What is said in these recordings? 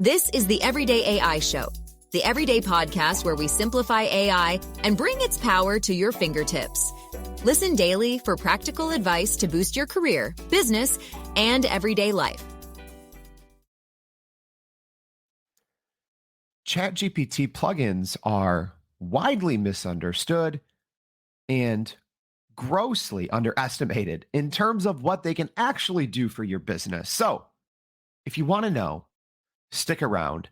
This is the Everyday AI Show, the everyday podcast where we simplify AI and bring its power to your fingertips. Listen daily for practical advice to boost your career, business, and everyday life. ChatGPT plugins are widely misunderstood and grossly underestimated in terms of what they can actually do for your business. So, if you want to know, stick around.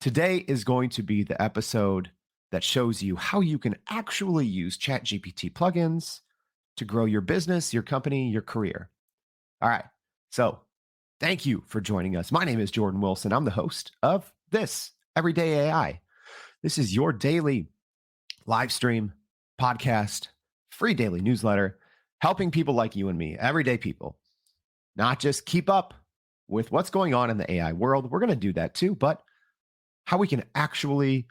Today is going to be the episode that shows you how you can actually use ChatGPT plugins to grow your business, your company, your career. All right. So, thank you for joining us. My name is Jordan Wilson. I'm the host of this Everyday AI. This is your daily live stream, podcast, free daily newsletter, helping people like you and me, everyday people, not just keep up with what's going on in the AI world. We're going to do that too, but how we can actually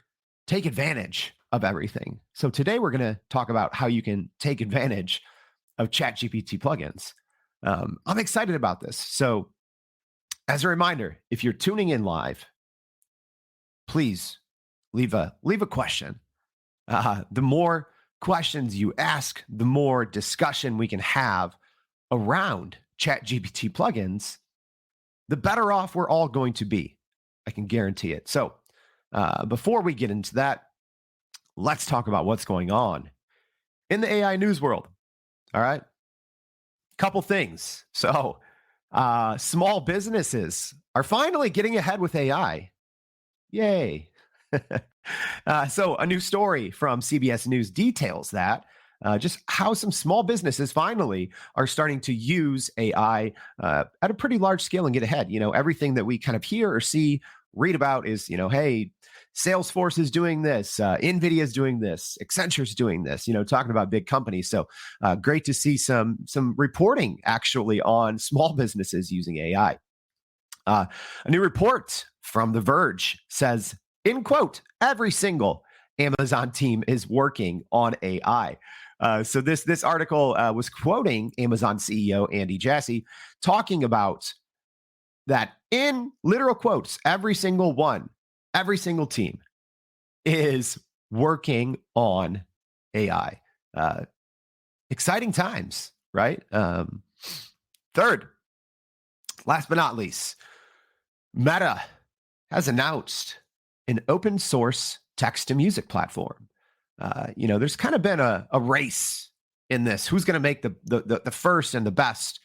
take advantage of everything. So today we're going to talk about how you can take advantage of ChatGPT plugins. I'm excited about this. So as a reminder, if you're tuning in live, please leave a question. The more questions you ask, the more discussion we can have around ChatGPT plugins, the better off we're all going to be. I can guarantee it. So before we get into that, let's talk about what's going on in the AI news world. All right. Couple things. So small businesses are finally getting ahead with AI. Yay. So a new story from CBS News details that just how some small businesses finally are starting to use AI at a pretty large scale and get ahead. You know, everything that we kind of hear or see, read about is, hey, Salesforce is doing this, NVIDIA is doing this, Accenture's doing this, talking about big companies. So great to see some reporting actually on small businesses using AI. A new report from The Verge says, in quote, every single Amazon team is working on AI. So this article was quoting Amazon CEO Andy Jassy talking about that in literal quotes, every single team is working on AI. Exciting times, right? Third, last but not least, Meta has announced an open source text to music platform. There's kind of been a race in this. Who's going to make the first and the best,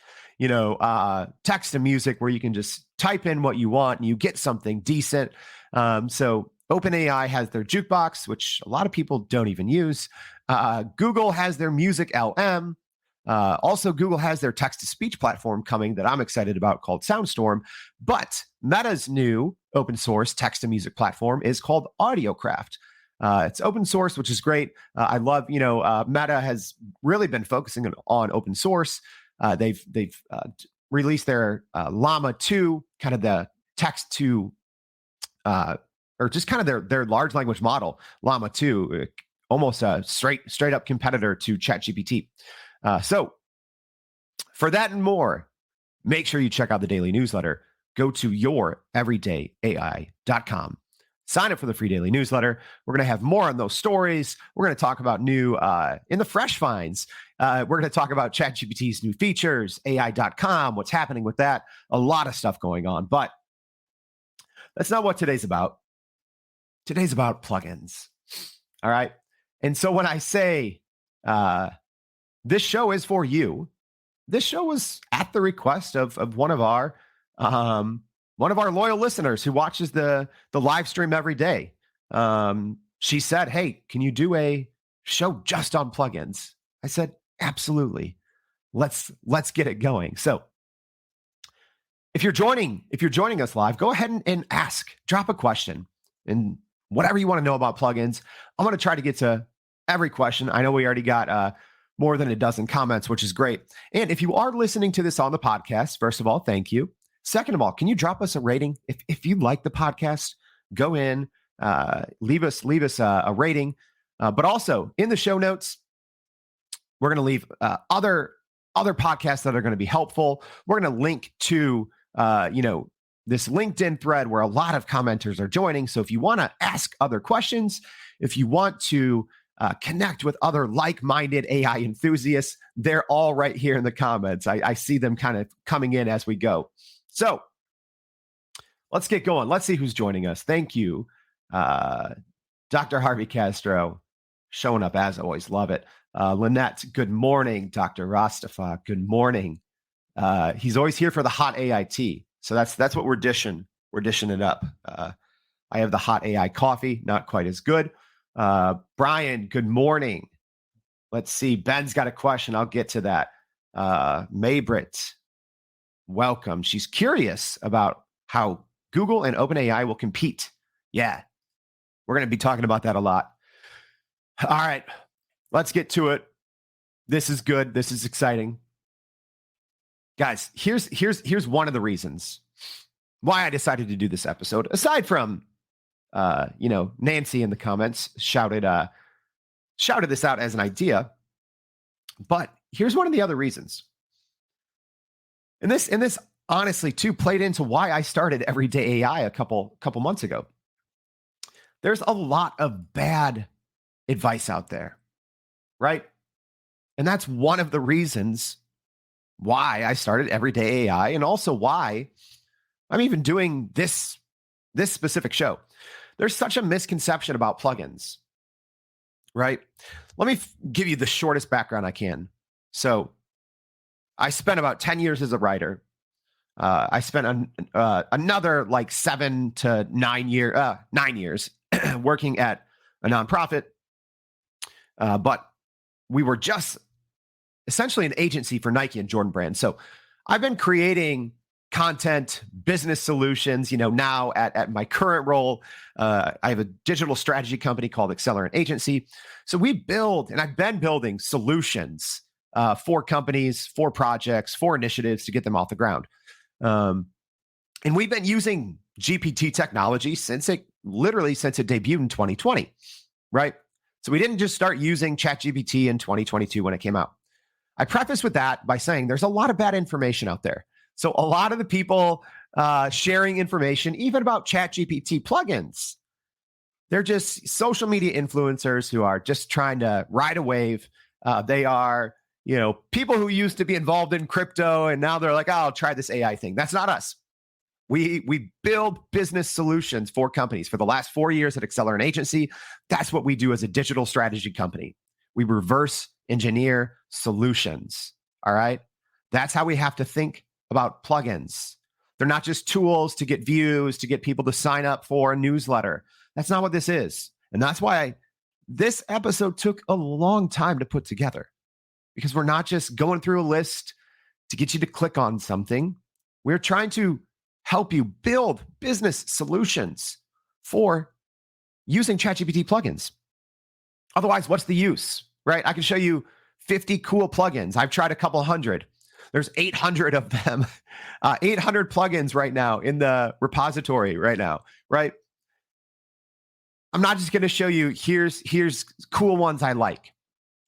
text to music where you can just type in what you want and you get something decent. So OpenAI has their jukebox, which a lot of people don't even use. Google has their Music LM. Also, Google has their text-to-speech platform coming that I'm excited about called Soundstorm. But Meta's new open-source text-to-music platform is called AudioCraft. It's open source, which is great. I love, Meta has really been focusing on open source. They've released their Llama 2, kind of the text to, or just kind of their large language model, Llama 2, almost a straight up competitor to ChatGPT. So for that and more, make sure you check out the daily newsletter. Go to youreverydayai.com. Sign up for the free daily newsletter. We're going to have more on those stories. We're going to talk about new in the fresh finds. We're going to talk about ChatGPT's new features, AI.com, what's happening with that. A lot of stuff going on. But that's not what today's about. Today's about plugins. All right. And so when I say this show is for you, this show was at the request of one of our loyal listeners who watches the live stream every day. She said, "Hey, can you do a show just on plugins?" I said, "Absolutely. Let's get it going." So if you're joining us live, go ahead and ask, drop a question, and whatever you want to know about plugins. I'm going to try to get to every question. I know we already got more than a dozen comments, which is great. And if you are listening to this on the podcast, first of all, thank you. Second of all, can you drop us a rating? If you like the podcast, go in, leave us a rating. But also in the show notes, we're going to leave other podcasts that are going to be helpful. We're going to link to this LinkedIn thread where a lot of commenters are joining. So if you want to ask other questions, if you want to connect with other like-minded AI enthusiasts, they're all right here in the comments. I see them kind of coming in as we go. So let's get going. Let's see who's joining us. Thank you, Dr. Harvey Castro, showing up as always. Love it. Lynette, good morning. Dr. Rastafa, good morning. He's always here for the hot AI tea. So that's what we're dishing. We're dishing it up. I have the hot AI coffee, not quite as good. Brian, good morning. Let's see. Ben's got a question. I'll get to that. Maybrit, welcome. She's curious about how Google and OpenAI will compete. Yeah, we're going to be talking about that a lot. All right, let's get to it. This is good. This is exciting. Guys, here's one of the reasons why I decided to do this episode. Aside from, Nancy in the comments shouted this out as an idea, but here's one of the other reasons. And this honestly too played into why I started Everyday AI a couple months ago. There's a lot of bad advice out there, right? And that's one of the reasons why I started Everyday AI, and also why I'm even doing this specific show. There's such a misconception about plugins, right? Let me give you the shortest background I can. So I spent about 10 years as a writer. I spent another like 9 years working at a nonprofit. But we were just essentially an agency for Nike and Jordan Brand. So I've been creating content, business solutions, now at my current role. I have a digital strategy company called Accelerant Agency. So we build, and I've been building solutions for companies, for projects, for initiatives to get them off the ground. And we've been using GPT technology since it debuted in 2020, right? So we didn't just start using ChatGPT in 2022 when it came out. I preface with that by saying there's a lot of bad information out there. So a lot of the people sharing information, even about ChatGPT plugins, they're just social media influencers who are just trying to ride a wave. They are, people who used to be involved in crypto and now they're like, oh, I'll try this AI thing. That's not us. We build business solutions for companies. For the last 4 years at Accelerant Agency, that's what we do as a digital strategy company. We reverse engineer solutions, all right? That's how we have to think about plugins. They're not just tools to get views, to get people to sign up for a newsletter. That's not what this is. And that's why this episode took a long time to put together, because we're not just going through a list to get you to click on something. We're trying to help you build business solutions for using ChatGPT plugins. Otherwise, what's the use, right? I can show you 50 cool plugins. I've tried a couple hundred. There's 800 of them, 800 plugins right now in the repository right now, right? I'm not just going to show you, here's cool ones I like.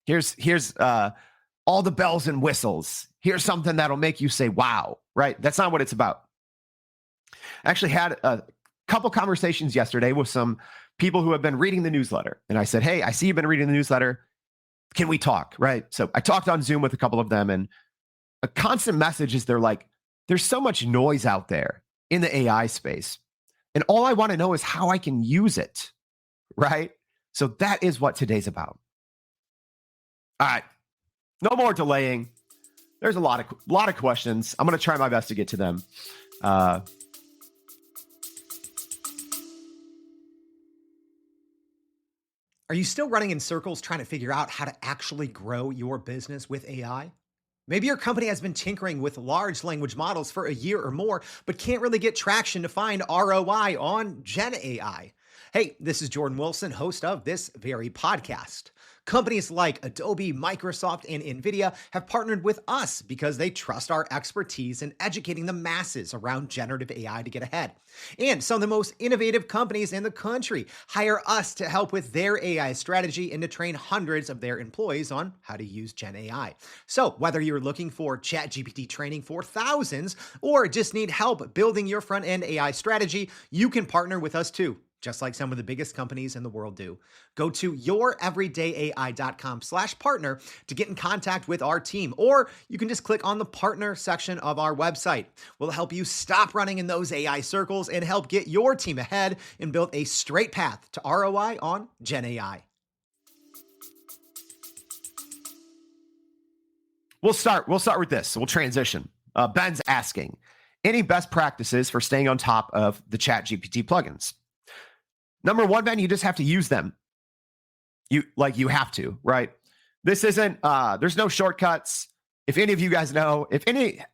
Here's all the bells and whistles. Here's something that'll make you say, wow, right? That's not what it's about. I actually had a couple conversations yesterday with some people who have been reading the newsletter. And I said, hey, I see you've been reading the newsletter. Can we talk, right? So I talked on Zoom with a couple of them, and a constant message is they're like, there's so much noise out there in the AI space. And all I want to know is how I can use it, right? So that is what today's about. All right, no more delaying. There's a lot of questions. I'm going to try my best to get to them. Are you still running in circles trying to figure out how to actually grow your business with AI? Maybe your company has been tinkering with large language models for a year or more, but can't really get traction to find ROI on Gen AI. Hey, this is Jordan Wilson, host of this very podcast. Companies like Adobe, Microsoft, and NVIDIA have partnered with us because they trust our expertise in educating the masses around generative AI to get ahead. And some of the most innovative companies in the country hire us to help with their AI strategy and to train hundreds of their employees on how to use Gen AI. So whether you're looking for ChatGPT training for thousands or just need help building your front-end AI strategy, you can partner with us too, just like some of the biggest companies in the world do. Go to youreverydayai.com/partner to get in contact with our team, or you can just click on the partner section of our website. We'll help you stop running in those AI circles and help get your team ahead and build a straight path to ROI on Gen AI. We'll start with this. We'll transition. Ben's asking, any best practices for staying on top of the ChatGPT plugins? Number one, Ben, you just have to use them. You have to, right? This isn't, there's no shortcuts. If any of you guys know,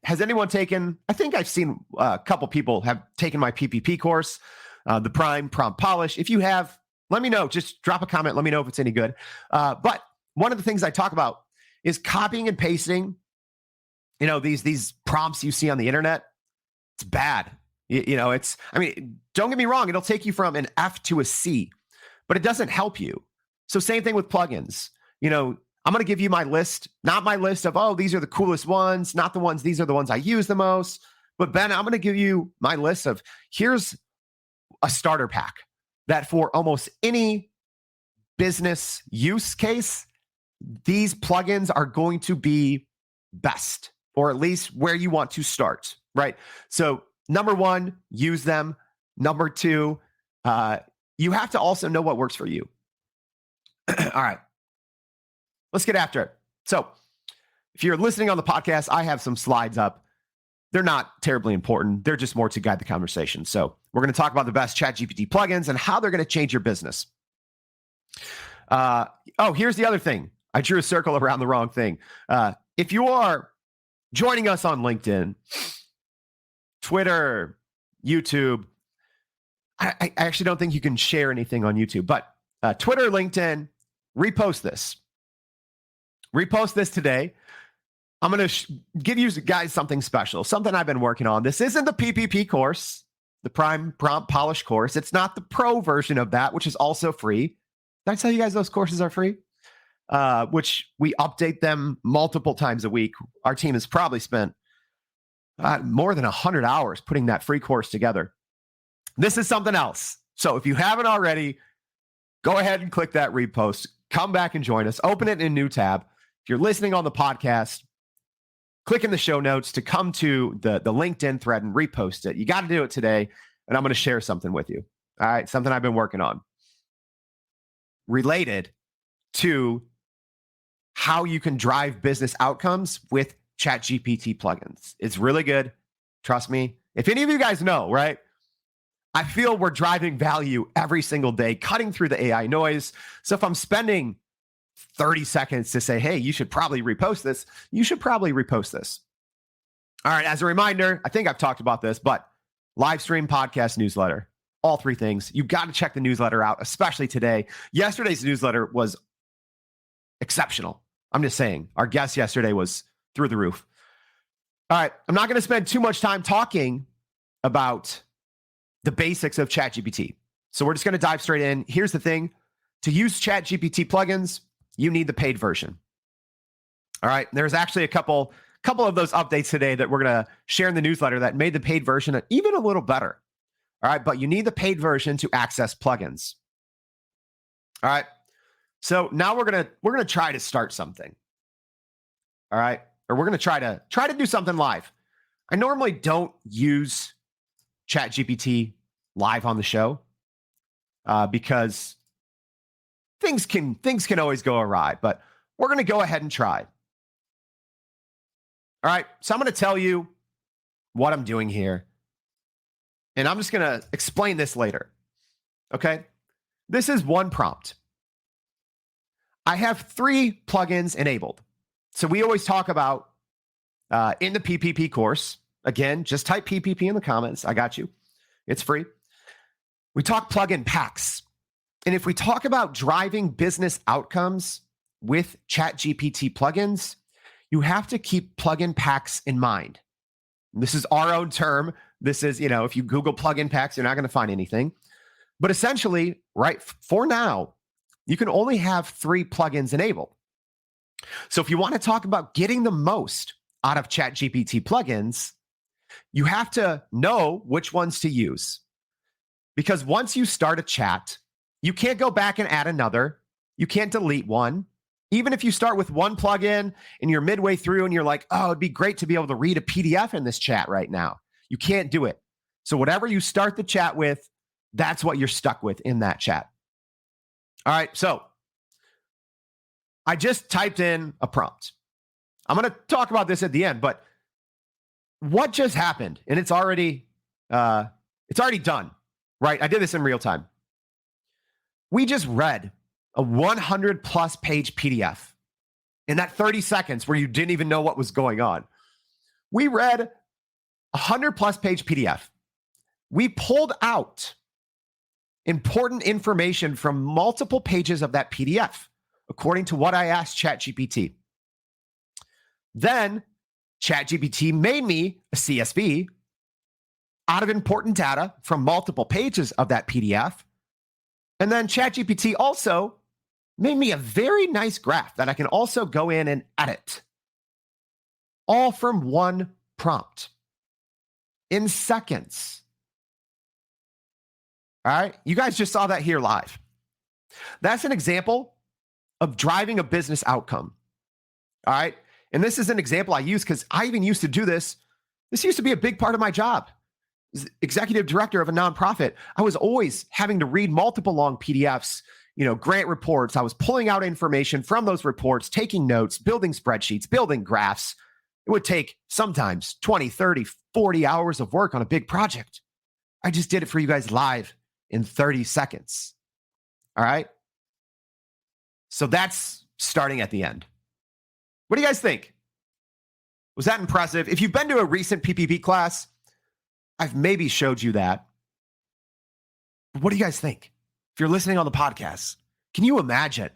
has anyone taken, I think I've seen a couple people have taken my PPP course, the Prime Prompt Polish. If you have, let me know. Just drop a comment. Let me know if it's any good. But one of the things I talk about is copying and pasting, these prompts you see on the internet. It's bad. Don't get me wrong. It'll take you from an F to a C, but it doesn't help you. So same thing with plugins. I'm going to give you my list, not my list of, oh, these are the coolest ones, not the ones, these are the ones I use the most. But Ben, I'm going to give you my list of, here's a starter pack that for almost any business use case, these plugins are going to be best, or at least where you want to start, right? So number one, use them. Number two, you have to also know what works for you. All right, let's get after it. So if you're listening on the podcast, I have some slides up. They're not terribly important. They're just more to guide the conversation. So we're going to talk about the best ChatGPT plugins and how they're going to change your business. Here's the other thing. I drew a circle around the wrong thing. If you are joining us on LinkedIn, Twitter, YouTube, I actually don't think you can share anything on YouTube, but Twitter, LinkedIn, repost this. Repost this today. I'm going to give you guys something special, something I've been working on. This isn't the PPP course, the Prime Prompt Polish course. It's not the pro version of that, which is also free. Did I tell you guys those courses are free? Which we update them multiple times a week. Our team has probably spent more than 100 hours putting that free course together. This is something else. So if you haven't already, go ahead and click that repost. Come back and join us. Open it in a new tab. If you're listening on the podcast, click in the show notes to come to the LinkedIn thread and repost it. You got to do it today, and I'm going to share something with you. All right, something I've been working on related to how you can drive business outcomes with ChatGPT plugins. It's really good. Trust me. If any of you guys know, right? I feel we're driving value every single day, cutting through the AI noise. So if I'm spending 30 seconds to say, hey, you should probably repost this, you should probably repost this. All right. As a reminder, I think I've talked about this, but live stream, podcast, newsletter, all three things. You've got to check the newsletter out, especially today. Yesterday's newsletter was exceptional. I'm just saying, our guest yesterday was through the roof. All right. I'm not going to spend too much time talking about the basics of ChatGPT. So we're just going to dive straight in. Here's the thing. To use ChatGPT plugins, you need the paid version. All right. There's actually a couple of those updates today that we're going to share in the newsletter that made the paid version even a little better. All right. But you need the paid version to access plugins. All right. So now we're going to try to start something. All right. Or we're going to try to do something live. I normally don't use ChatGPT live on the show because things can always go awry, but we're going to go ahead and try. All right. So I'm going to tell you what I'm doing here, and I'm just going to explain this later. Okay. This is one prompt. I have 3 plugins enabled. So we always talk about in the PPP course. Again, just type PPP in the comments. I got you. It's free. We talk plugin packs. And if we talk about driving business outcomes with ChatGPT plugins, you have to keep plugin packs in mind. This is our own term. This is, if you Google plugin packs, you're not going to find anything. But essentially, right, for now, you can only have 3 plugins enabled. So if you want to talk about getting the most out of ChatGPT plugins, you have to know which ones to use. Because once you start a chat, you can't go back and add another. You can't delete one. Even if you start with one plugin and you're midway through and you're like, oh, it'd be great to be able to read a PDF in this chat right now. You can't do it. So whatever you start the chat with, that's what you're stuck with in that chat. All right, so I just typed in a prompt. I'm going to talk about this at the end, but what just happened? And it's already done, right? I did this in real time. We just read a 100+ page PDF in that 30 seconds where you didn't even know what was going on. We read a 100+ page PDF. We pulled out important information from multiple pages of that PDF, according to what I asked ChatGPT. Then ChatGPT made me a CSV out of important data from multiple pages of that PDF. And then ChatGPT also made me a very nice graph that I can also go in and edit. All from one prompt in seconds. All right, you guys just saw that here live. That's an example of driving a business outcome. All right, and this is an example I use because I even used to do this. This used to be a big part of my job. As executive director of a nonprofit, I was always having to read multiple long PDFs, grant reports. I was pulling out information from those reports, taking notes, building spreadsheets, building graphs. It would take sometimes 20, 30, 40 hours of work on a big project. I just did it for you guys live in 30 seconds. All right. So that's starting at the end. What do you guys think? Was that impressive? If you've been to a recent PPP class, I've maybe showed you that. But what do you guys think? If you're listening on the podcast, can you imagine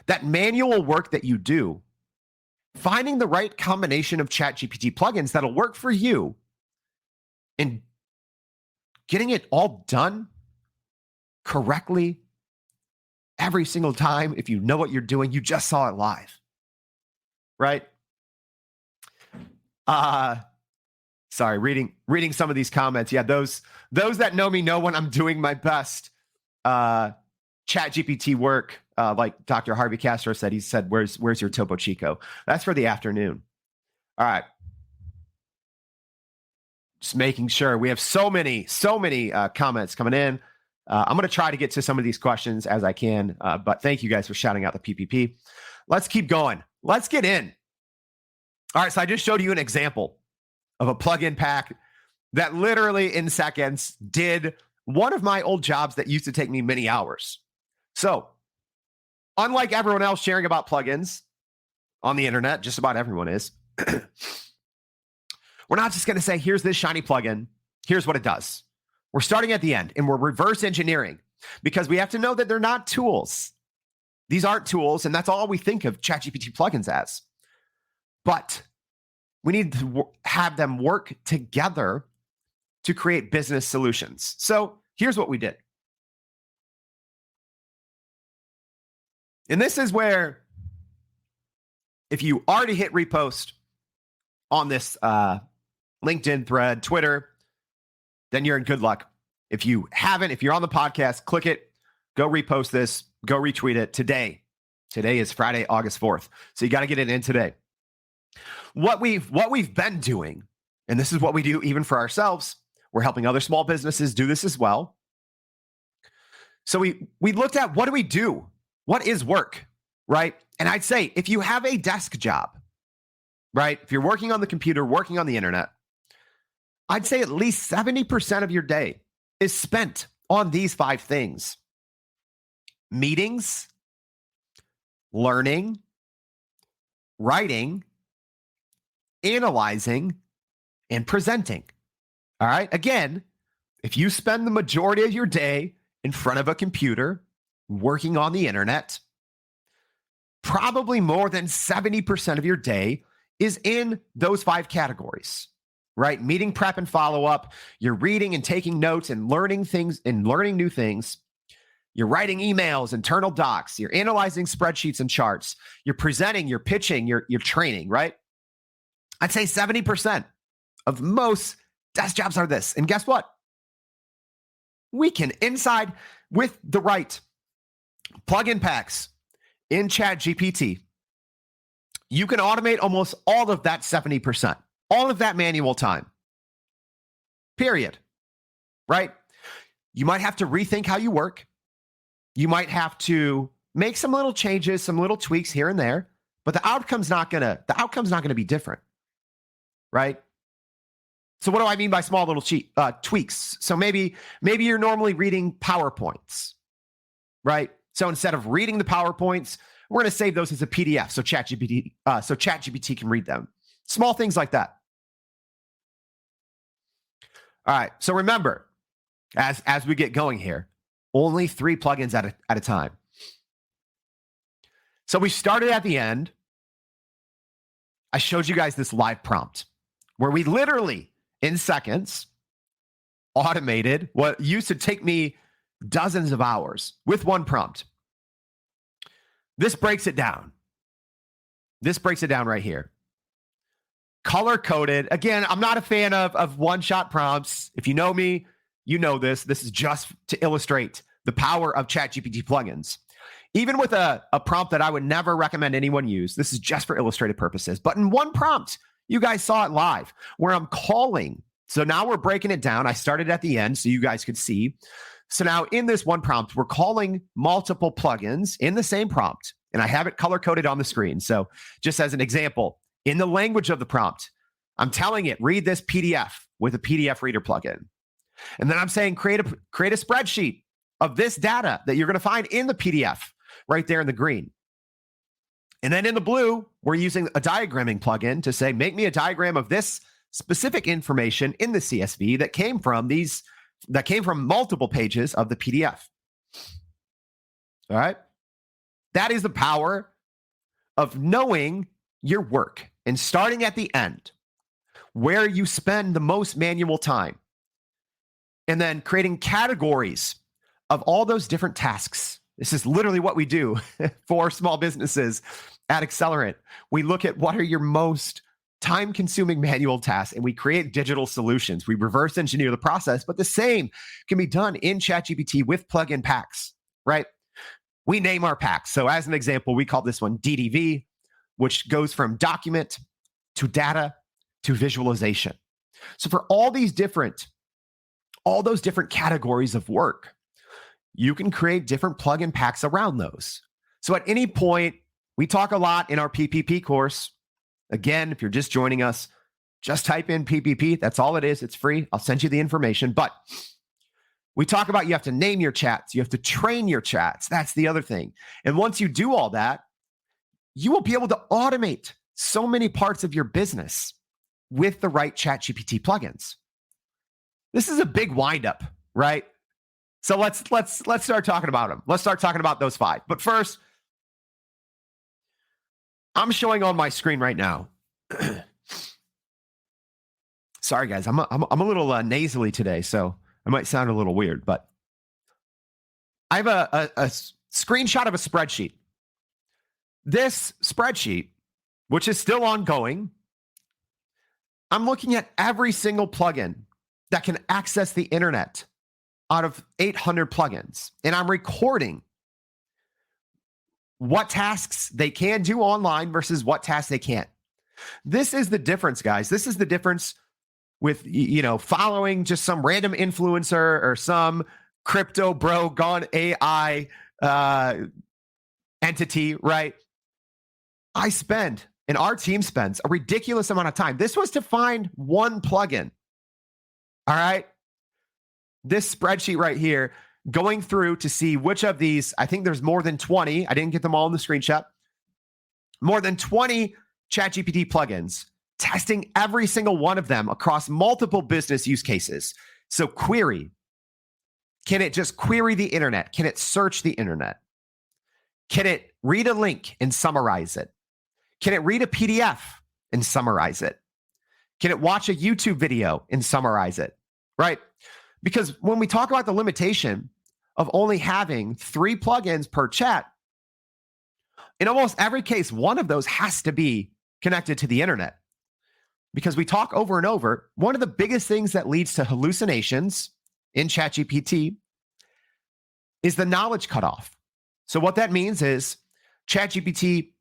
that manual work that you do, finding the right combination of ChatGPT plugins that'll work for you and getting it all done correctly every single time? If you know what you're doing, you just saw it live, right? Sorry, reading some of these comments. Yeah, those that know me know when I'm doing my best ChatGPT work. Like Dr. Harvey Castro said, he said, where's your Topo Chico? That's for the afternoon. All right. Just making sure. We have so many comments coming in. I'm going to try to get to some of these questions as I can, but thank you guys for shouting out the PPP. Let's keep going. Let's get in. All right, so I just showed you an example of a plugin pack that literally in seconds did one of my old jobs that used to take me many hours. So, unlike everyone else sharing about plugins on the internet, just about everyone is, we're not just going to say, here's this shiny plugin, here's what it does. We're starting at the end and we're reverse engineering because we have to know that they're not tools. These aren't tools, and that's all we think of ChatGPT plugins as. But we need to have them work together to create business solutions. So here's what we did. And this is where, if you already hit repost on this LinkedIn thread, Twitter, then you're in good luck. If you haven't, if you're on the podcast, click it, go repost this, go retweet it today. Today is Friday, August 4th. So you got to get it in today. What we've been doing, and this is what we do even for ourselves, we're helping other small businesses do this as well. So we looked at, what do we do? What is work, right? And I'd say if you have a desk job, right? If you're working on the computer, working on the internet, I'd say at least 70% of your day is spent on these 5 things: meetings, learning, writing, analyzing, and presenting. All right. Again, if you spend the majority of your day in front of a computer, working on the internet, probably more than 70% of your day is in those 5 categories, right? Meeting prep and follow up. You're reading and taking notes and learning things and learning new things. You're writing emails, internal docs. You're analyzing spreadsheets and charts. You're presenting, you're pitching, you're training, right? I'd say 70% of most desk jobs are this. And guess what? We can, inside with the right plugin packs in ChatGPT, you can automate almost all of that 70%, all of that manual time, period, right? You might have to rethink how you work. You might have to make some little changes, some little tweaks here and there, but the outcome's not gonna be different, right? So what do I mean by small little tweaks? So maybe you're normally reading PowerPoints, right? So instead of reading the PowerPoints, we're going to save those as a PDF so ChatGPT can read them. Small things like that. All right. So remember, as we get going here, only 3 plugins at a time. So we started at the end. I showed you guys this live prompt where we literally, in seconds, automated what used to take me dozens of hours with one prompt. This breaks it down. This breaks it down right here. Color coded. Again, I'm not a fan of one-shot prompts. If you know me, you know this. This is just to illustrate the power of ChatGPT plugins. Even with a prompt that I would never recommend anyone use, this is just for illustrative purposes. But in one prompt, you guys saw it live, where I'm calling. So now we're breaking it down. I started at the end so you guys could see. So now in this one prompt, we're calling multiple plugins in the same prompt, and I have it color-coded on the screen. So just as an example, in the language of the prompt, I'm telling it, read this PDF with a PDF reader plugin. And then I'm saying, create a spreadsheet of this data that you're going to find in the PDF right there in the green. And then in the blue, we're using a diagramming plugin to say, make me a diagram of this specific information in the CSV that came from multiple pages of the PDF. All right. That is the power of knowing your work and starting at the end, where you spend the most manual time, and then creating categories of all those different tasks. This is literally what we do for small businesses at Accelerant. We look at what are your most time-consuming manual tasks, and we create digital solutions. We reverse engineer the process, but the same can be done in ChatGPT with plugin packs, right? We name our packs. So as an example, we call this one DDV, which goes from document to data to visualization. So for all those different categories of work, you can create different plugin packs around those. So at any point, we talk a lot in our PPP course. Again, if you're just joining us, just type in PPP. That's all it is. It's free. I'll send you the information. But we talk about you have to name your chats. You have to train your chats. That's the other thing. And once you do all that, you will be able to automate so many parts of your business with the right ChatGPT plugins. This is a big windup, right? So let's start talking about them. Let's start talking about those 5. But first, I'm showing on my screen right now. Sorry, guys. I'm a little nasally today, so I might sound a little weird. But I have a screenshot of a spreadsheet. This spreadsheet, which is still ongoing, I'm looking at every single plugin that can access the internet out of 800 plugins, and I'm recording what tasks they can do online versus what tasks they can't. This is the difference, guys. This is the difference with, following just some random influencer or some crypto bro gone AI entity, right? I spend, and our team spends, a ridiculous amount of time. This was to find one plugin. All right. This spreadsheet right here, going through to see which of these, I think there's more than 20. I didn't get them all in the screenshot. More than 20 ChatGPT plugins, testing every single one of them across multiple business use cases. So query. Can it just query the internet? Can it search the internet? Can it read a link and summarize it? Can it read a PDF and summarize it? Can it watch a YouTube video and summarize it? Right? Because when we talk about the limitation of only having 3 plugins per chat, in almost every case, one of those has to be connected to the internet. Because we talk over and over, one of the biggest things that leads to hallucinations in ChatGPT is the knowledge cutoff. So what that means is ChatGPT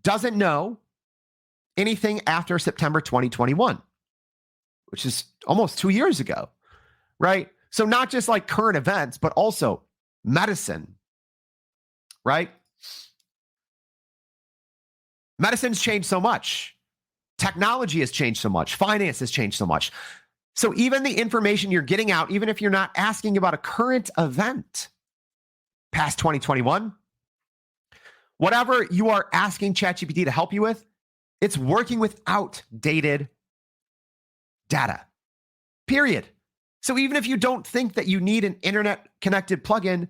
doesn't know anything after September 2021, which is almost 2 years ago, right? So not just like current events, but also medicine, right? Medicine's changed so much. Technology has changed so much. Finance has changed so much. So even the information you're getting out, even if you're not asking about a current event past 2021, whatever you are asking ChatGPT to help you with, it's working with outdated data, period. So even if you don't think that you need an internet-connected plugin,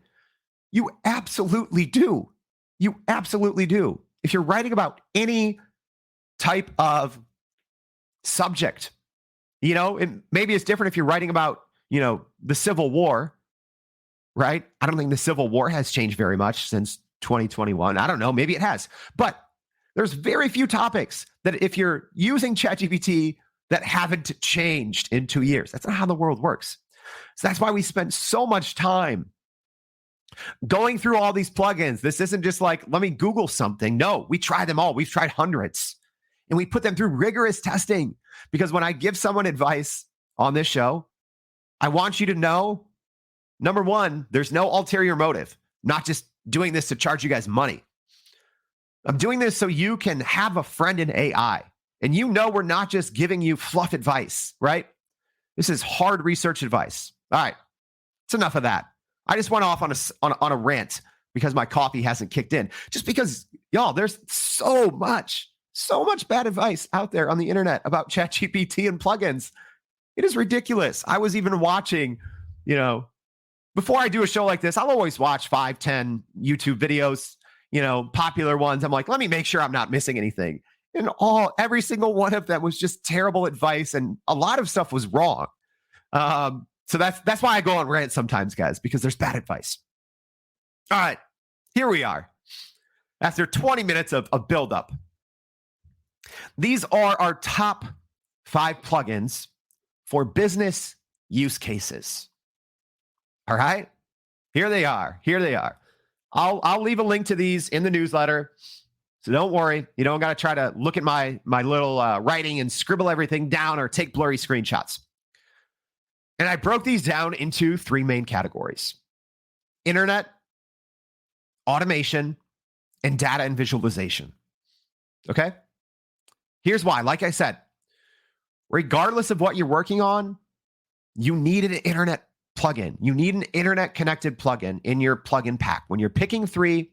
you absolutely do. You absolutely do. If you're writing about any type of subject, and maybe it's different if you're writing about, the Civil War, right? I don't think the Civil War has changed very much since 2021. I don't know, maybe it has. But there's very few topics that if you're using ChatGPT that haven't changed in 2 years. That's not how the world works. So that's why we spend so much time going through all these plugins. This isn't just like, let me Google something. No, we try them all. We've tried hundreds. And we put them through rigorous testing, because when I give someone advice on this show, I want you to know, number one, there's no ulterior motive. I'm not just doing this to charge you guys money. I'm doing this so you can have a friend in AI. And we're not just giving you fluff advice, right? This is hard research advice. All right, it's enough of that. I just went off on a rant because my coffee hasn't kicked in. Just because, y'all, there's so much bad advice out there on the internet about ChatGPT and plugins. It is ridiculous. I was even watching, before I do a show like this, I'll always watch 5, 10 YouTube videos, popular ones. I'm like, let me make sure I'm not missing anything. And every single one of them was just terrible advice, and a lot of stuff was wrong. So that's why I go on rant sometimes, guys, because there's bad advice. All right, here we are. After 20 minutes of buildup, these are our top 5 plugins for business use cases. All right, here they are. I'll leave a link to these in the newsletter. So don't worry. You don't got to try to look at my little writing and scribble everything down or take blurry screenshots. And I broke these down into 3 main categories: internet, automation, and data and visualization. Okay? Here's why. Like I said, regardless of what you're working on, you need an internet plugin. You need an internet-connected plugin in your plugin pack. When you're picking 3,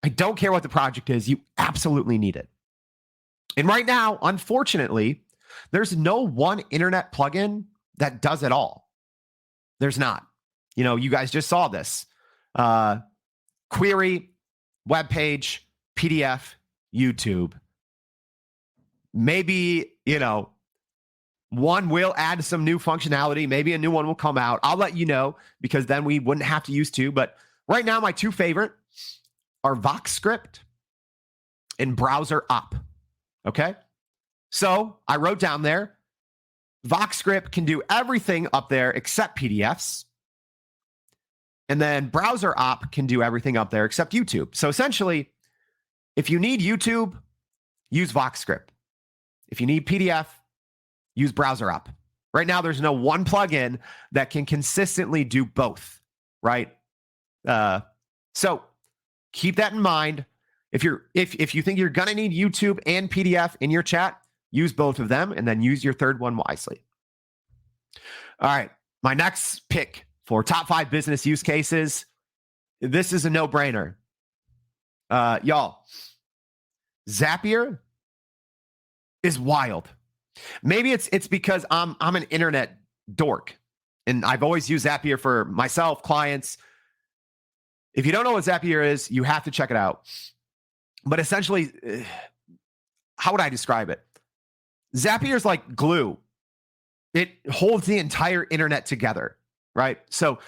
I don't care what the project is, you absolutely need it. And right now, unfortunately, there's no one internet plugin that does it all. There's not. You guys just saw this. Query, web page, PDF, YouTube. Maybe, one will add some new functionality. Maybe a new one will come out. I'll let you know, because then we wouldn't have to use 2. But right now, my 2 favorite are VoxScript and Browser Op. Okay? So I wrote down there, VoxScript can do everything up there except PDFs. And then Browser Op can do everything up there except YouTube. So essentially, if you need YouTube, use VoxScript. If you need PDF, use Browser Op. Right now, there's no one plugin that can consistently do both, right? So keep that in mind. If you think you're gonna need YouTube and PDF in your chat, use both of them, and then use your third one wisely. All right, my next pick for top 5 business use cases. This is a no-brainer. Y'all, Zapier is wild. Maybe it's because I'm an internet dork, and I've always used Zapier for myself, clients. If you don't know what Zapier is, you have to check it out. But essentially, how would I describe it? Zapier is like glue. It holds the entire internet together, right? So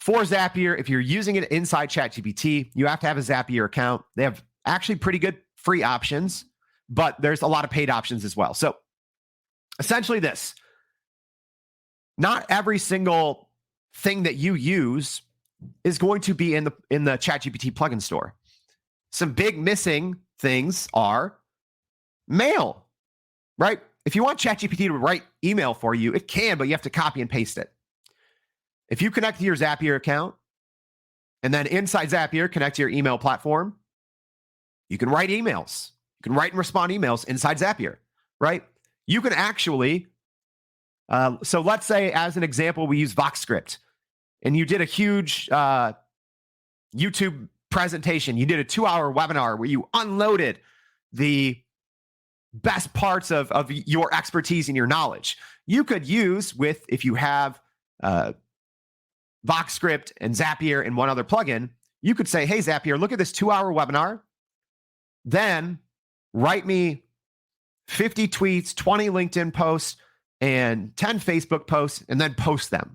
for Zapier, if you're using it inside ChatGPT, you have to have a Zapier account. They have actually pretty good free options, but there's a lot of paid options as well. So essentially this, not every single thing that you use is going to be in the ChatGPT plugin store. Some big missing things are mail, right? If you want ChatGPT to write email for you, it can, but you have to copy and paste it. If you connect to your Zapier account, and then inside Zapier, connect to your email platform, you can write emails. You can write and respond emails inside Zapier, right? You can actually, so let's say as an example, we use VoxScript, and you did a huge YouTube presentation. You did a 2-hour webinar where you unloaded the best parts of your expertise and your knowledge. You could use if you have VoxScript and Zapier and one other plugin, you could say, hey, Zapier, look at this 2-hour webinar. Then write me 50 tweets, 20 LinkedIn posts, and 10 Facebook posts, and then post them.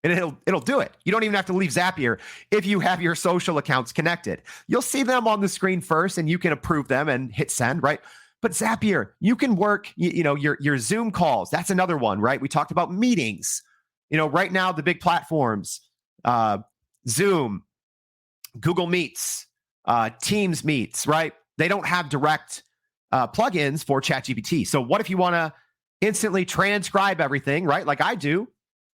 And it'll do it. You don't even have to leave Zapier if you have your social accounts connected. You'll see them on the screen first, and you can approve them and hit send, right? But Zapier, you can work, your Zoom calls. That's another one, right? We talked about meetings. Right now, the big platforms, Zoom, Google Meets, Teams Meets, right? They don't have direct plugins for ChatGPT. So what if you want to instantly transcribe everything, right? Like I do.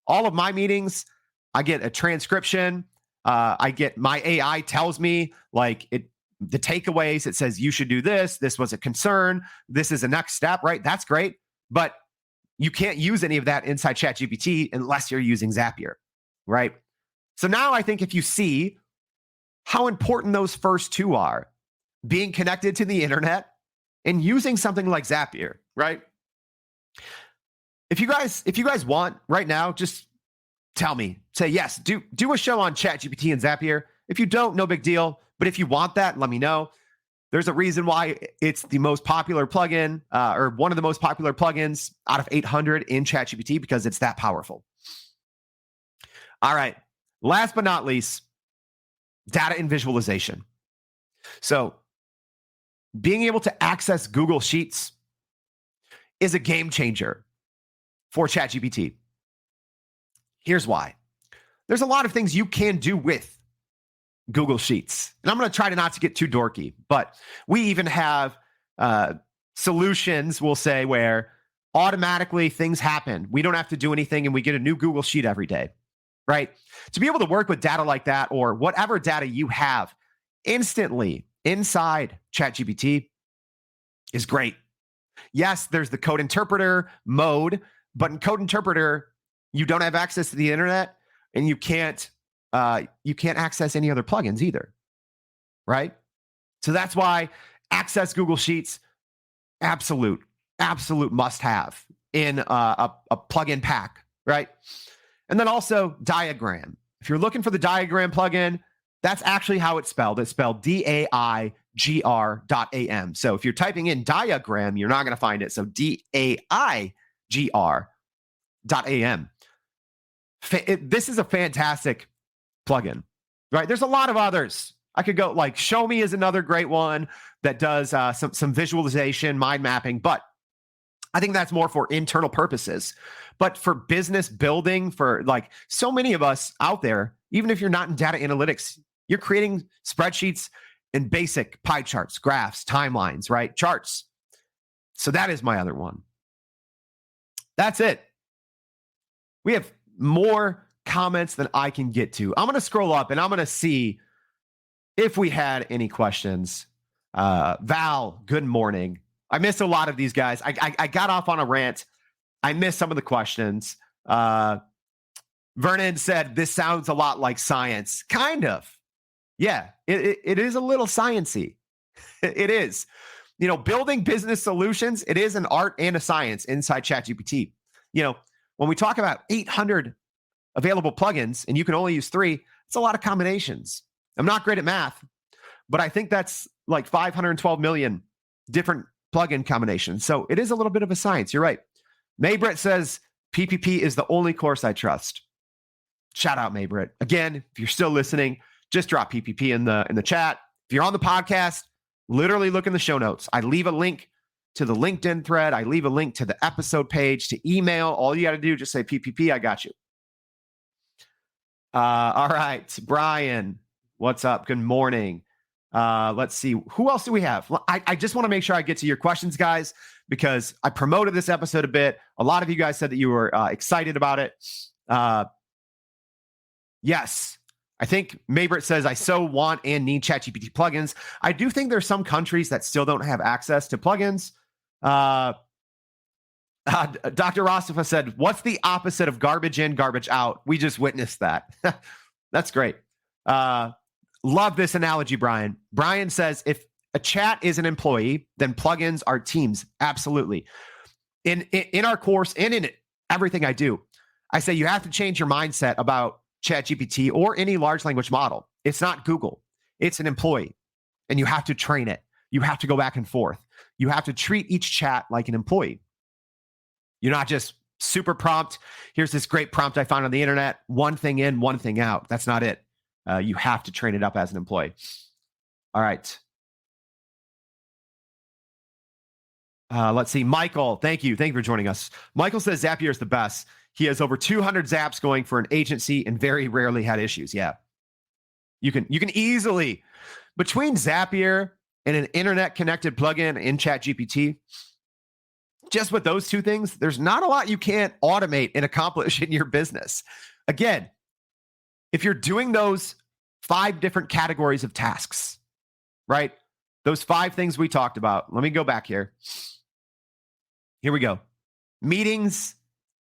All of my meetings, I get a transcription. I get my AI tells me the takeaways. It says you should do this. This was a concern. This is a next step, right? That's great. But you can't use any of that inside ChatGPT unless you're using Zapier, right? So now I think if you see how important those first two are, being connected to the internet and using something like Zapier, right? If you guys want right now, just tell me. Say yes, do a show on ChatGPT and Zapier. If you don't, no big deal. But if you want that, let me know. There's a reason why it's the most popular plugin, or one of the most popular plugins out of 800 in ChatGPT, because it's that powerful. All right. Last but not least, data and visualization. So being able to access Google Sheets is a game changer for ChatGPT. Here's why. There's a lot of things you can do with Google Sheets. And I'm going to try not to get too dorky, but we even have solutions, we'll say, where automatically things happen. We don't have to do anything and we get a new Google Sheet every day, right? To be able to work with data like that, or whatever data you have instantly inside ChatGPT, is great. Yes, there's the code interpreter mode, but in code interpreter, you don't have access to the internet, and you can't access any other plugins either, right? So that's why access Google Sheets, absolute must-have in a plugin pack, right? And then also Diagram. If you're looking for the Diagram plugin, that's actually how it's spelled. It's spelled DAIGR.am. So if you're typing in Diagram, you're not going to find it. So DAIGR.am. This is a fantastic plugin, right? There's a lot of others. I could go like Show Me is another great one that does some visualization, mind mapping, but I think that's more for internal purposes. But for business building, for like so many of us out there, even if you're not in data analytics, you're creating spreadsheets and basic pie charts, graphs, timelines, right? Charts. So that is my other one. That's it. We have more comments than I can get to. I'm going to scroll up and I'm going to see if we had any questions. Val, good morning. I missed a lot of these guys. I got off on a rant. I missed some of the questions. Vernon said, this sounds a lot like science. Kind of. Yeah, it is a little sciencey. It is. Building business solutions, it is an art and a science inside ChatGPT. When we talk about 800 available plugins and you can only use 3, it's a lot of combinations. I'm not great at math, but I think that's like 512 million different plugin combinations. So it is a little bit of a science. You're right. Maybrit says PPP is the only course I trust. Shout out Maybrit. Again, if you're still listening, just drop PPP in the chat. If you're on the podcast, literally look in the show notes. I leave a link to the LinkedIn thread. I leave a link to the episode page, to email. All you got to do, just say PPP, I got you. All right, Brian, what's up? Good morning. Let's see. Who else do we have? I just want to make sure I get to your questions, guys, because I promoted this episode a bit. A lot of you guys said that you were excited about it. Yes. I think Maybrit says, I so want and need ChatGPT plugins. I do think there's some countries that still don't have access to plugins. Dr. Rostifa said, what's the opposite of garbage in, garbage out? We just witnessed that. That's great. Love this analogy, Brian. Brian says, if a chat is an employee, then plugins are teams. Absolutely. In our course and in everything I do, I say you have to change your mindset about ChatGPT or any large language model. It's not Google. It's an employee, and you have to train it. You have to go back and forth. You have to treat each chat like an employee. You're not just super prompt. Here's this great prompt I found on the internet. One thing in, one thing out. That's not it. You have to train it up as an employee. All right. Let's see. Michael, thank you. Thank you for joining us. Michael says Zapier is the best. He has over 200 zaps going for an agency and very rarely had issues. Yeah. You can easily, between Zapier and an internet connected plugin in ChatGPT, just with those two things, there's not a lot you can't automate and accomplish in your business. Again, if you're doing those 5 different categories of tasks, right? Those 5 things we talked about. Let me go back here. Here we go. Meetings,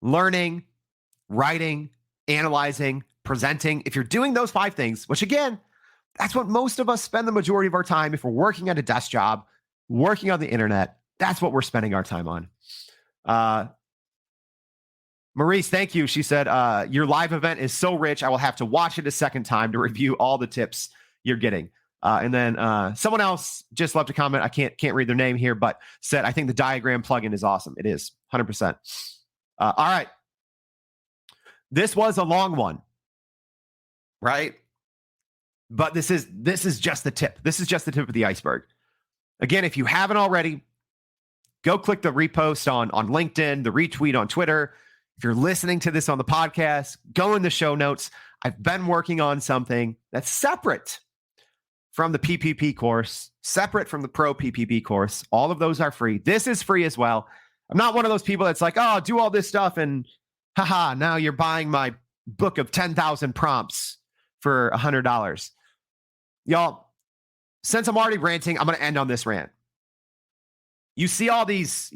learning, writing, analyzing, presenting. If you're doing those 5 things, which again, that's what most of us spend the majority of our time. If we're working at a desk job, working on the internet, that's what we're spending our time on. Maurice, thank you. She said, your live event is so rich. I will have to watch it a second time to review all the tips you're getting. And then someone else just left a comment. I can't read their name here, but said, I think the diagram plugin is awesome. It is 100%. All right. This was a long one, right? But this is just the tip. This is just the tip of the iceberg. Again, if you haven't already, go click the repost on LinkedIn, the retweet on Twitter. If you're listening to this on the podcast, go in the show notes. I've been working on something that's separate from the PPP course, separate from the Pro PPP course. All of those are free. This is free as well. I'm not one of those people that's like, oh, do all this stuff and haha, now you're buying my book of 10,000 prompts for $100. Y'all, since I'm already ranting, I'm going to end on this rant. You see all these,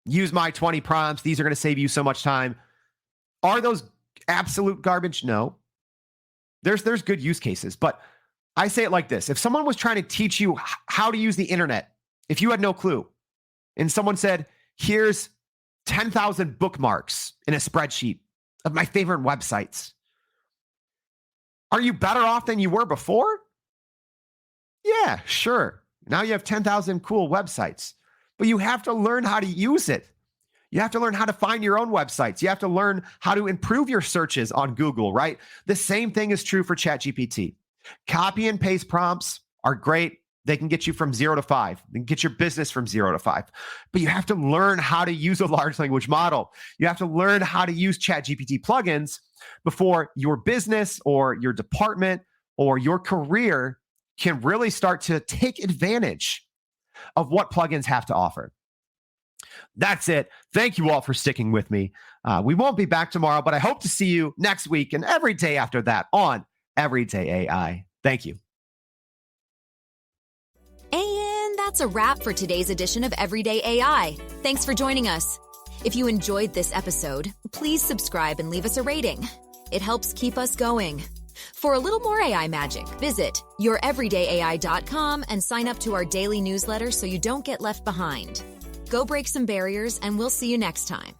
use my 20 prompts. These are going to save you so much time. Are those absolute garbage? No. There's good use cases, but I say it like this. If someone was trying to teach you how to use the internet, if you had no clue, and someone said, here's 10,000 bookmarks in a spreadsheet of my favorite websites, are you better off than you were before? Yeah, sure. Now you have 10,000 cool websites, but you have to learn how to use it. You have to learn how to find your own websites. You have to learn how to improve your searches on Google, right? The same thing is true for ChatGPT. Copy and paste prompts are great. They can get you from 0 to 5. They can get your business from 0 to 5. But you have to learn how to use a large language model. You have to learn how to use ChatGPT plugins before your business or your department or your career can really start to take advantage of what plugins have to offer. That's it. Thank you all for sticking with me. We won't be back tomorrow, but I hope to see you next week and every day after that on Everyday AI. Thank you. And that's a wrap for today's edition of Everyday AI. Thanks for joining us. If you enjoyed this episode, please subscribe and leave us a rating. It helps keep us going. For a little more AI magic, visit youreverydayai.com and sign up to our daily newsletter so you don't get left behind. Go break some barriers, and we'll see you next time.